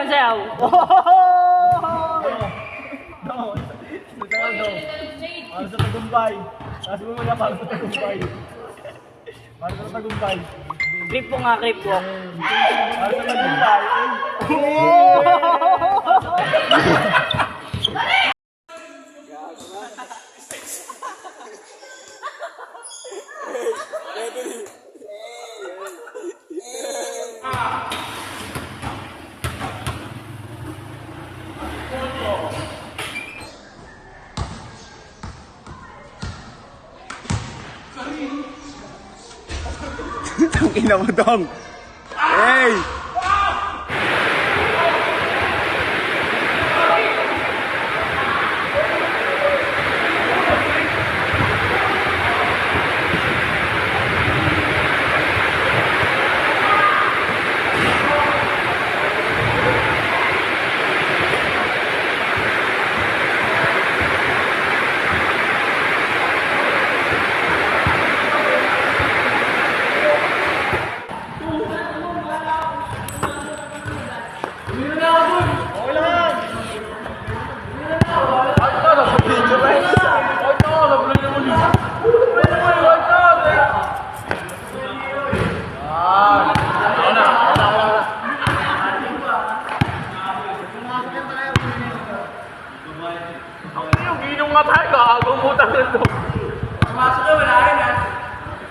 ang sayaw. Para sa tagumpay. Tapos mo muna para sa tagumpay. Para sa tagumpay. Creep po nga, creep po. Para sa tagumpay. Tangina mo dong. Hey!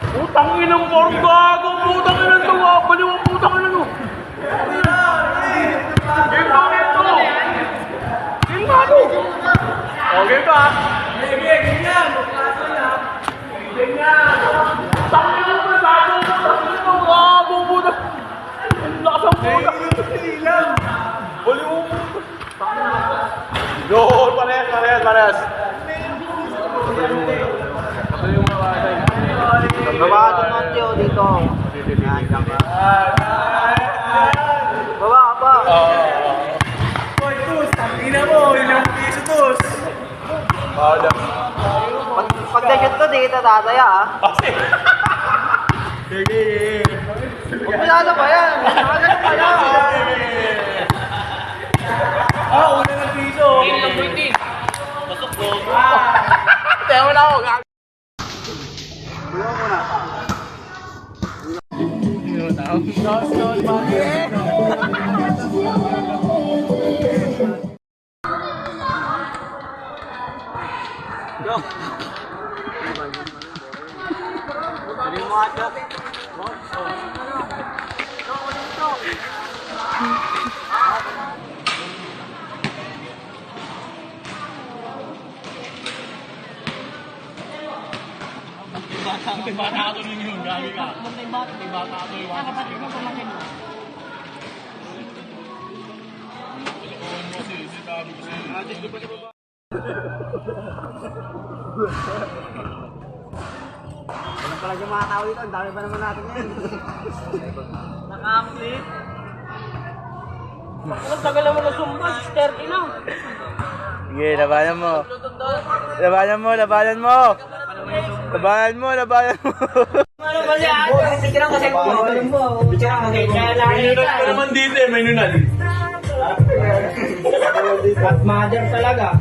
Putang inang form gago! Putang inang to! Baliw ang putang inang to! Game ba ito? Game ba ito? Okay ba? Game yan! Game yan! Putang inang to! Gago! Putang inang to! Gago! Putang! Ang lakas ang putang! Baliw ang putang! Yun! Parehas! Baba ka ng konti o dito. Yan, dyan ka. Baba ka pa. Hoy, Tus! Tangina mo! Ilang piso, Tus! Pag ganyan to, di kita tataya ah. Umpisa pa yan. Nakagano pa yan. Una ng piso! Pasok ko! Tayo mo na ako. Bata ako nun yun, gagi ka. Bata ako yun. Kapatid mo pamangkin mo. Ano talaga mga tao dito? Ang dami pa naman natin yan. Naka-update. Ang tagal naman na sumpa, 30 na. Sige, labanan mo. Labanan mo. Labanan mo. Ano ba siya? Picture kasi mo. Picture kasi. May nunal pa naman dito eh, may nunal. At mother talaga.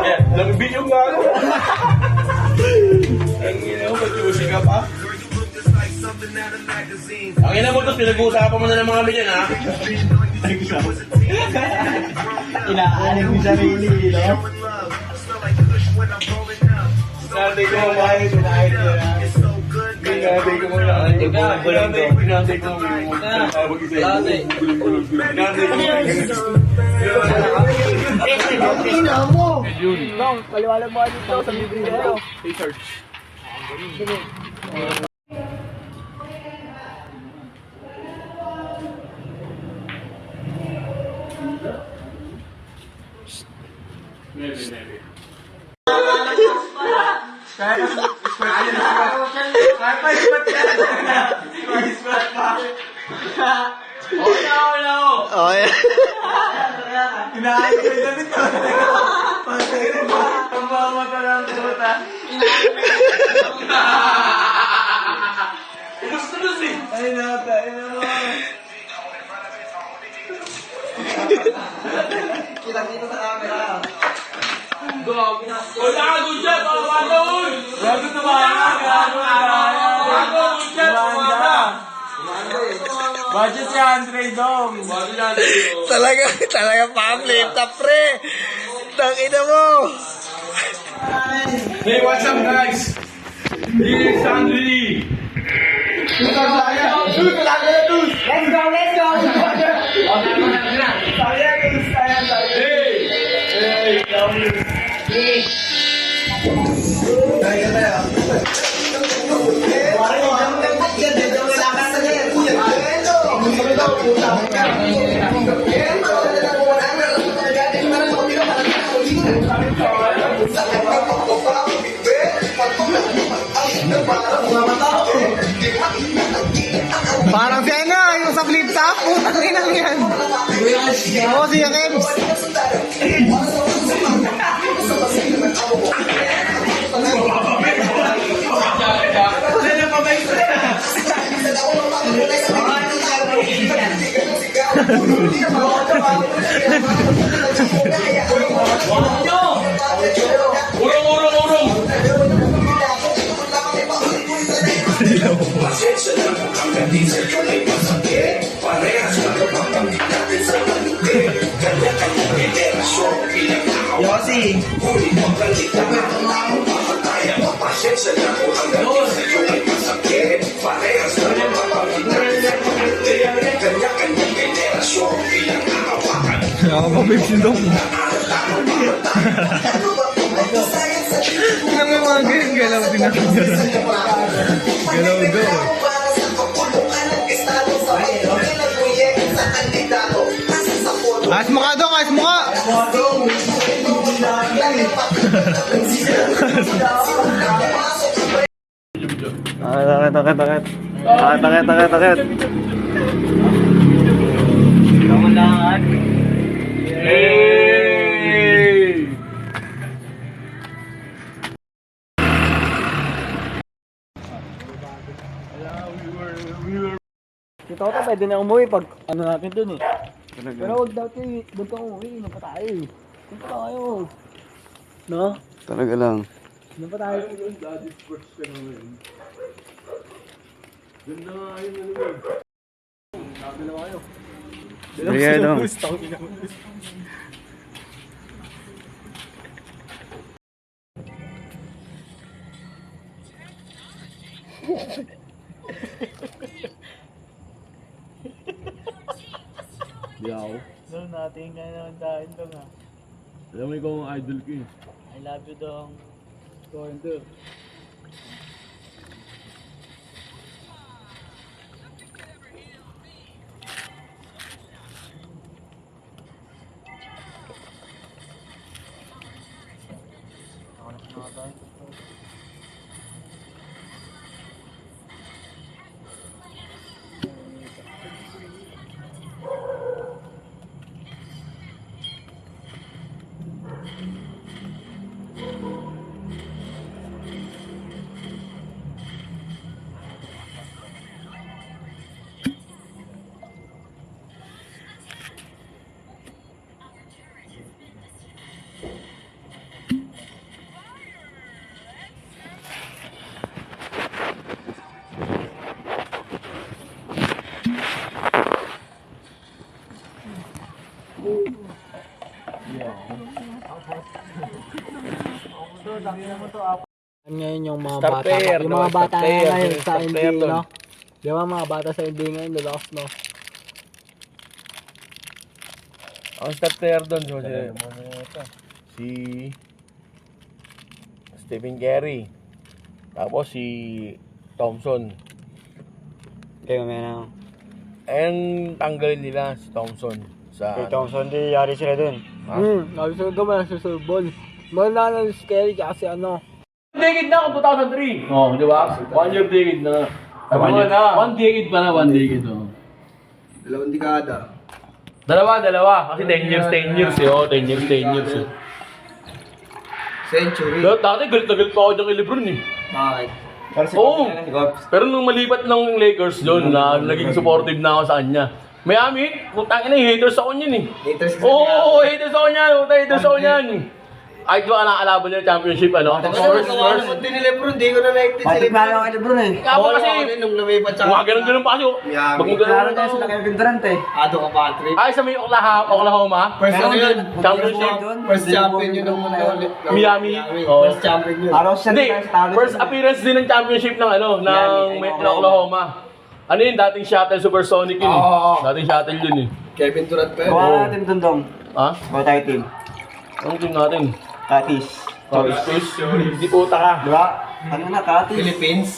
Yeah, nag-video ka ako. Ang ina mo, pag-usi ka pa. Ang ina mo, tapos pinag-uusapan mo na ng mga milyan, ha? Inaanin mo sarili, no? Pinatay ko ang bahay, pinatay ko na. Pinatay ko muna. Pinatay ko muna. Ina mo. Long, paliwalag mo dito sa libre na. Research. Maybe. Oh, yeah. Inaayos ko yung damit ko. Patay na ba? Ang mamata ng puta. Kumusta na si? Ay, nata. Ay, naman. Kita-kita sa camera. Wala ka doon dyan, mga doon! Gago na ba? Gago doon dyan, sumama! Budget si Andre dong! Budget si Andre dong! Talaga pa-flip top, pre. Tangina mo. Hey, what's up guys? This is Andre! Let's go, let's go! Hey! Parang si ano, yung sa flip top, putang ina yan. Oo, si Kems. Urong! Yossi. Ako pa babe sindong. Ano may mga ganyan galaw din ako. Galaw daw. Ayos mo ka dong, ayos mo ka! Takit. Kamulangan. Hey! Si Toto pwede na umuwi pag ano natin dun eh. Pero huwag dati, doon ka umuwi, inom pa tayo eh. Inom pa tayo. No? Talaga lang. Inom pa tayo. Sige, dong. Yaw. Doon natin kaya naman tayo dong ah. Alam mo ikaw ang idol ko eh. I love you dong. Going to. Ngayon yung mga Star bata, player, yung mga no? bata Star player, ngayon sa star NBA, player dun. no? Di ba mga bata sa NBA ngayon, lalakas, no? Ang star player doon, si Stephen Curry. Tapos si Thompson. Kayo may na. And tanggalin nila si Thompson sa Thompson, di yari sila dun. Sabi sila gawin sa Super Bowl. Mahal na si Kelly kasi ano. Decade na ako, 2003. Oh, di ba? 1 year decade na. One decade pa na, 1 decade. Oh. Dalawang dekada. Dalawa. Kasi 10 years eh. Oh, 10 years eh. Century. Dati galit na galit pa ako dyan kay Lebron eh. Bakit? Oo. Pero nung malipat ng Lakers doon, na naging supportive na ako sa kanya. Miami, putang ina, haters ako niyan eh. Haters ka Oo, haters ako niyan, haters ako niyan. Ay, di ba nakakalaban niya championship, ano? First. Hindi ni Lebron, di ko na like Patik na lang kay Lebron eh. Kaya kasi, nung lumipat siya. mga ganun-ganun pa kasi. Miami. Pag Klaro ganun tayo sila kay Durant eh. Ado ka pa, trip. Ay, sa may Oklahoma. First ano yun? Championship. First champion yun ng Miami. Oo. First champion yun. Araw siya Hindi, tayo sa talo. first appearance din ng championship ng ano, ng Oklahoma. Ano yun, dating shuttle supersonic yun eh. Oo. Dating shuttle yun eh. Kevin Durant pa yun. Gawa natin Dondong. Ha? Gawa tayo team. Anong team natin? Katis. Hindi puta ka. Diba? Ano na, Katis? Philippines.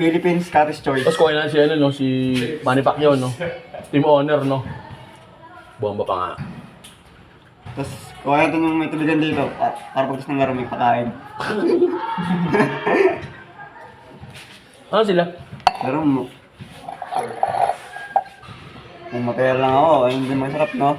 Philippines, Katis Choice. Tapos kuha na si ano, no, si Manny Pacquiao, no? Team honor, no? Bomba pa nga. Tapos, kuha natin yung may tubigan dito. Para pagkas ng laro may pakain. Ano sila? Pero mo. Kung material lang ako, ay hindi masarap, no?